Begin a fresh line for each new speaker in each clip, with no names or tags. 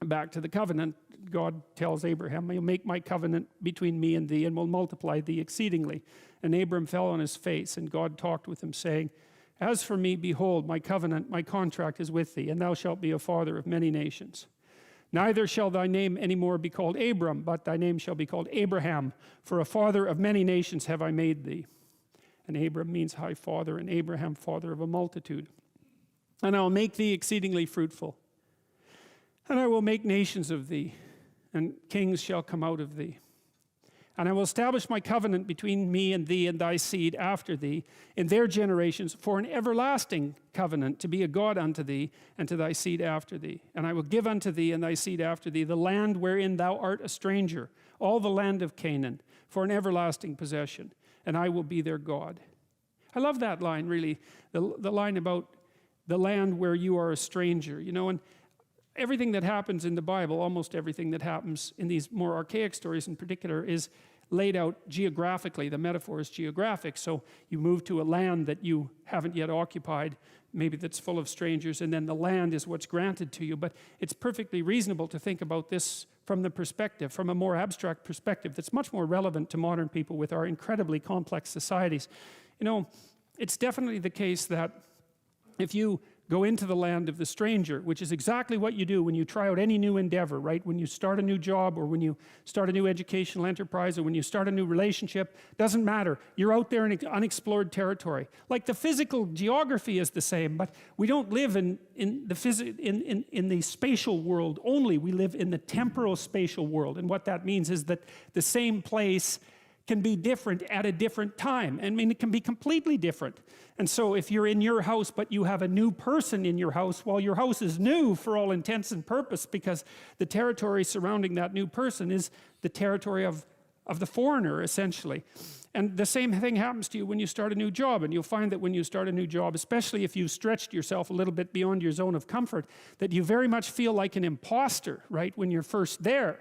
back to the covenant, God tells Abraham, I'll make my covenant between me and thee, and will multiply thee exceedingly. And Abram fell on his face, and God talked with him, saying, as for me, behold, my covenant, my contract is with thee, and thou shalt be a father of many nations. Neither shall thy name any more be called Abram, but thy name shall be called Abraham, for a father of many nations have I made thee. And Abram means high father, and Abraham father of a multitude. And I will make thee exceedingly fruitful, and I will make nations of thee, and kings shall come out of thee. And I will establish my covenant between me and thee and thy seed after thee in their generations for an everlasting covenant, to be a God unto thee and to thy seed after thee. And I will give unto thee and thy seed after thee the land wherein thou art a stranger, all the land of Canaan, for an everlasting possession, and I will be their God. I love that line, really, the line about the land where you are a stranger. You know, and everything that happens in the Bible, almost everything that happens in these more archaic stories in particular, is laid out geographically. The metaphor is geographic. So you move to a land that you haven't yet occupied, maybe that's full of strangers, and then the land is what's granted to you. But it's perfectly reasonable to think about this from the perspective, from a more abstract perspective, that's much more relevant to modern people with our incredibly complex societies. You know, it's definitely the case that if you go into the land of the stranger, which is exactly what you do when you try out any new endeavor, right? When you start a new job, or when you start a new educational enterprise, or when you start a new relationship, doesn't matter. You're out there in unexplored territory. Like, the physical geography is the same, but we don't live in the spatial world only. We live in the temporal spatial world. And what that means is that the same place can be different at a different time. I mean, it can be completely different. And so if you're in your house, but you have a new person in your house, well, your house is new for all intents and purpose, because the territory surrounding that new person is the territory of the foreigner, essentially. And the same thing happens to you when you start a new job. And you'll find that when you start a new job, especially if you've stretched yourself a little bit beyond your zone of comfort, that you very much feel like an imposter, right, when you're first there.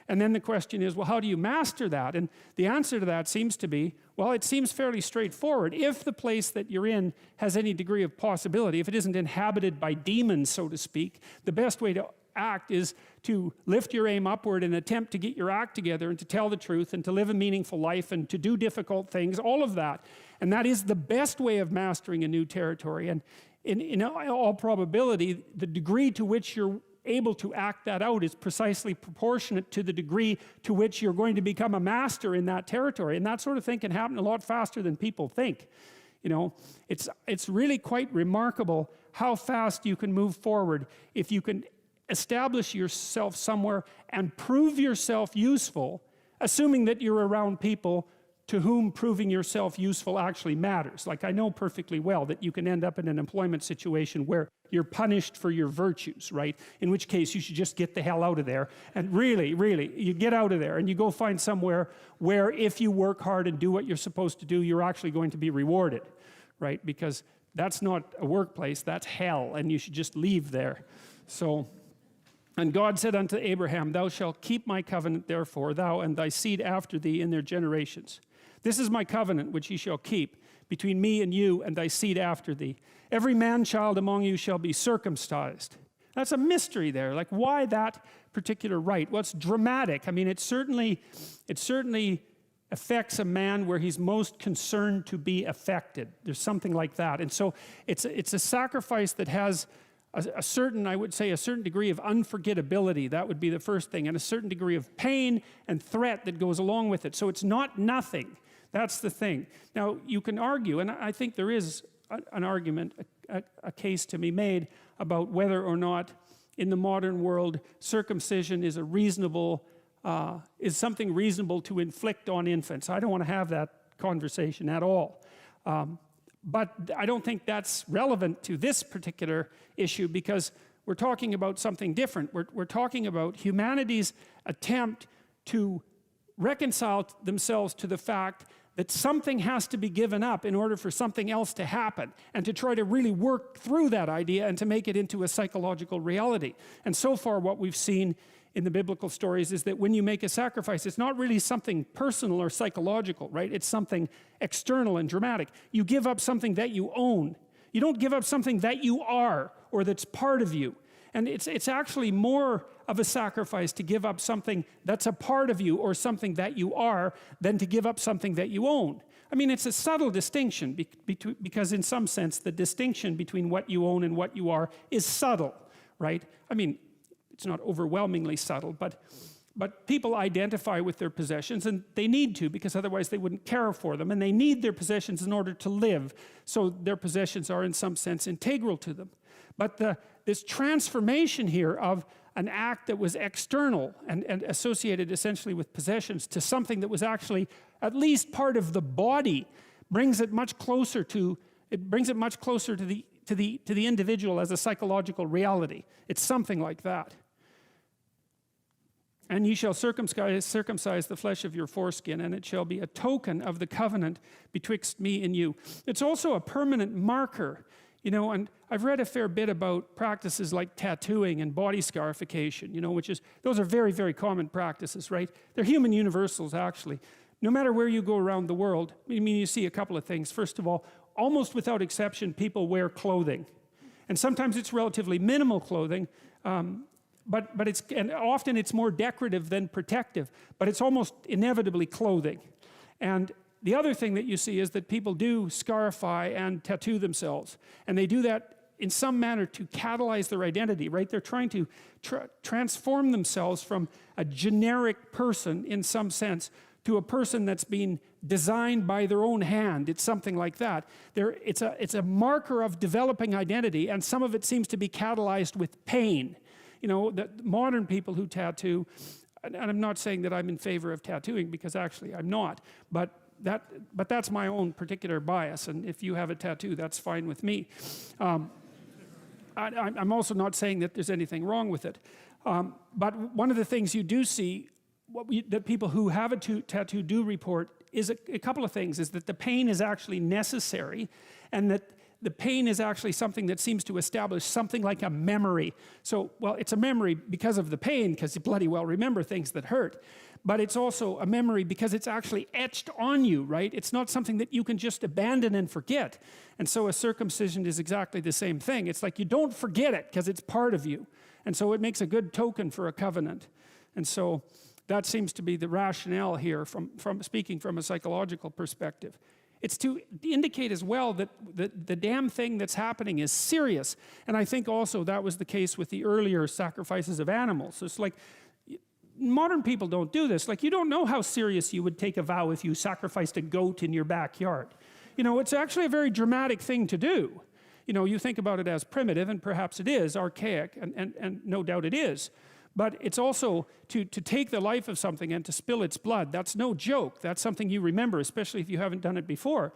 And then the question is, well, how do you master that? And the answer to that seems to be, well, it seems fairly straightforward. If the place that you're in has any degree of possibility, if it isn't inhabited by demons, so to speak, the best way to act is to lift your aim upward and attempt to get your act together, and to tell the truth, and to live a meaningful life, and to do difficult things, all of that. And that is the best way of mastering a new territory. And in all probability, the degree to which you're able to act that out is precisely proportionate to the degree to which you're going to become a master in that territory. And that sort of thing can happen a lot faster than people think. You know, it's really quite remarkable how fast you can move forward if you can establish yourself somewhere and prove yourself useful, assuming that you're around people to whom proving yourself useful actually matters. Like, I know perfectly well that you can end up in an employment situation where you're punished for your virtues, right? In which case you should just get the hell out of there. And really, you get out of there and you go find somewhere where, if you work hard and do what you're supposed to do, you're actually going to be rewarded, right? Because that's not a workplace, that's hell, and you should just leave there. So, and God said unto Abraham, thou shalt keep my covenant, therefore, thou and thy seed after thee in their generations. This is my covenant which ye shall keep between me and you and thy seed after thee. Every man-child among you shall be circumcised. That's a mystery there. Like, why that particular rite? Well, it's dramatic. I mean, it certainly affects a man where he's most concerned to be affected. There's something like that. And so it's a sacrifice that has a certain, I would say, a certain degree of unforgettability. That would be the first thing. And a certain degree of pain and threat that goes along with it. So it's not nothing. That's the thing. Now, you can argue, and I think there is an argument, a case to be made about whether or not in the modern world circumcision is is something reasonable to inflict on infants. I don't want to have that conversation at all. But I don't think that's relevant to this particular issue, because we're talking about something different. We're talking about humanity's attempt to reconcile themselves to the fact that something has to be given up in order for something else to happen, and to try to really work through that idea and to make it into a psychological reality. And so far what we've seen in the biblical stories is that when you make a sacrifice, it's not really something personal or psychological, right? It's something external and dramatic. You give up something that you own. You don't give up something that you are or that's part of you. And it's actually more of a sacrifice to give up something that's a part of you or something that you are than to give up something that you own. I mean, it's a subtle distinction because in some sense the distinction between what you own and what you are is subtle, right? I mean, it's not overwhelmingly subtle, but people identify with their possessions, and they need to, because otherwise they wouldn't care for them, and they need their possessions in order to live, so their possessions are in some sense integral to them. But this transformation here of an act that was external and associated essentially with possessions to something that was actually at least part of the body brings it much closer to the individual as a psychological reality. It's something like that. And ye shall circumcise the flesh of your foreskin, and it shall be a token of the covenant betwixt me and you. It's also a permanent marker, you know, and I've read a fair bit about practices like tattooing and body scarification, you know, those are very, very common practices, right? They're human universals, actually. No matter where you go around the world, I mean, you see a couple of things. First of all, almost without exception, people wear clothing. And sometimes it's relatively minimal clothing, and often it's more decorative than protective, but it's almost inevitably clothing. And the other thing that you see is that people do scarify and tattoo themselves, and they do that in some manner to catalyze their identity, right? They're trying to transform themselves from a generic person in some sense to a person that's been designed by their own hand. It's something like that. It's a marker of developing identity, and some of it seems to be catalyzed with pain. You know, the modern people who tattoo, and I'm not saying that I'm in favor of tattooing, because actually I'm not, but that's my own particular bias, and if you have a tattoo, that's fine with me. I'm also not saying that there's anything wrong with it, but one of the things you do see that people who have a tattoo do report is a couple of things, is that the pain is actually necessary, and that the pain is actually something that seems to establish something like a memory. So, well, it's a memory because of the pain, because you bloody well remember things that hurt. But it's also a memory because it's actually etched on you, right? It's not something that you can just abandon and forget. And so a circumcision is exactly the same thing. It's like you don't forget it because it's part of you. And so it makes a good token for a covenant. And so that seems to be the rationale here from speaking from a psychological perspective. It's to indicate as well that the damn thing that's happening is serious. And I think also that was the case with the earlier sacrifices of animals. It's like, modern people don't do this. Like, you don't know how serious you would take a vow if you sacrificed a goat in your backyard. You know, it's actually a very dramatic thing to do. You know, you think about it as primitive, and perhaps it is archaic, and no doubt it is. But it's also to take the life of something and to spill its blood. That's no joke. That's something you remember, especially if you haven't done it before.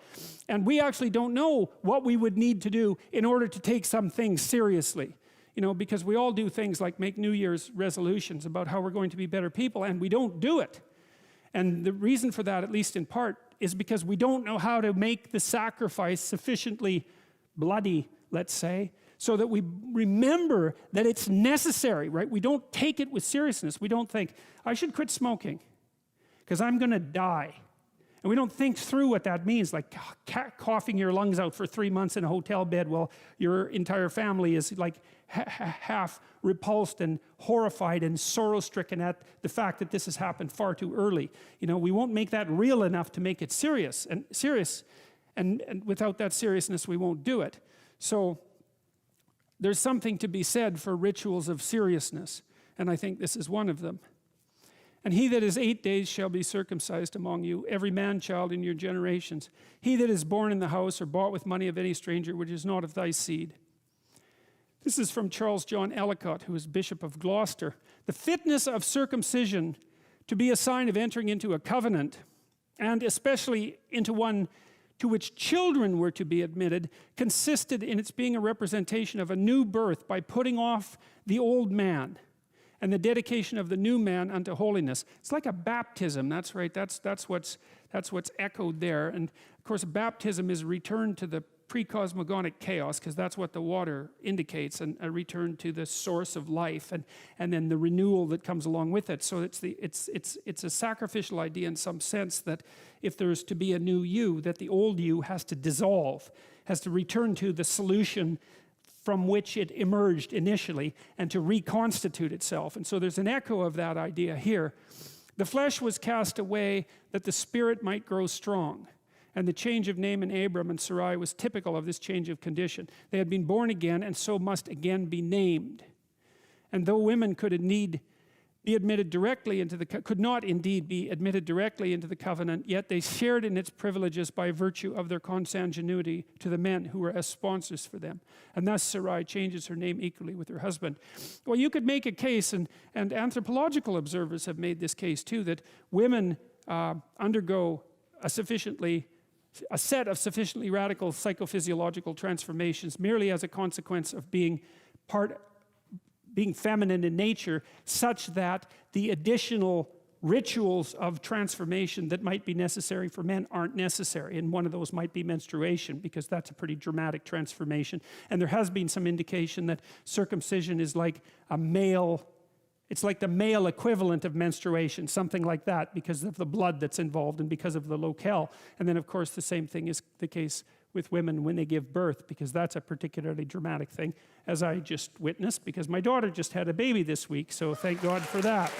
And we actually don't know what we would need to do in order to take some things seriously. You know, because we all do things like make New Year's resolutions about how we're going to be better people, and we don't do it. And the reason for that, at least in part, is because we don't know how to make the sacrifice sufficiently bloody, let's say, so that we remember that it's necessary, right? We don't take it with seriousness. We don't think, I should quit smoking because I'm going to die. And we don't think through what that means, like coughing your lungs out for 3 months in a hotel bed while your entire family is like half repulsed and horrified and sorrow-stricken at the fact that this has happened far too early. You know, we won't make that real enough to make it serious. And without that seriousness, we won't do it. So there's something to be said for rituals of seriousness, and I think this is one of them. And he that is 8 days shall be circumcised among you, every man-child in your generations. He that is born in the house or bought with money of any stranger, which is not of thy seed. This is from Charles John Ellicott, who is Bishop of Gloucester. The fitness of circumcision to be a sign of entering into a covenant, and especially into one to which children were to be admitted, consisted in its being a representation of a new birth by putting off the old man and the dedication of the new man unto holiness. It's like a baptism. That's right. That's what's echoed there. And of course, baptism is a return to the pre-cosmogonic chaos, because that's what the water indicates, and a return to the source of life, and then the renewal that comes along with it. So it's a sacrificial idea in some sense, that if there's to be a new you, that the old you has to dissolve, has to return to the solution from which it emerged initially and to reconstitute itself. And so there's an echo of that idea here. The flesh was cast away that the spirit might grow strong. And the change of name in Abram and Sarai was typical of this change of condition. They had been born again and so must again be named. And though women could indeed be admitted directly into the could not indeed be admitted directly into the covenant, yet they shared in its privileges by virtue of their consanguinity to the men who were as sponsors for them. And thus Sarai changes her name equally with her husband. Well, you could make a case, and anthropological observers have made this case too, that women undergo a set of sufficiently radical psychophysiological transformations merely as a consequence of being feminine in nature, such that the additional rituals of transformation that might be necessary for men aren't necessary. And one of those might be menstruation, because that's a pretty dramatic transformation. And there has been some indication that circumcision is like a male, it's like the male equivalent of menstruation, something like that, because of the blood that's involved and because of the locale. And then of course the same thing is the case with women when they give birth, because that's a particularly dramatic thing, as I just witnessed, because my daughter just had a baby this week, so thank God for that.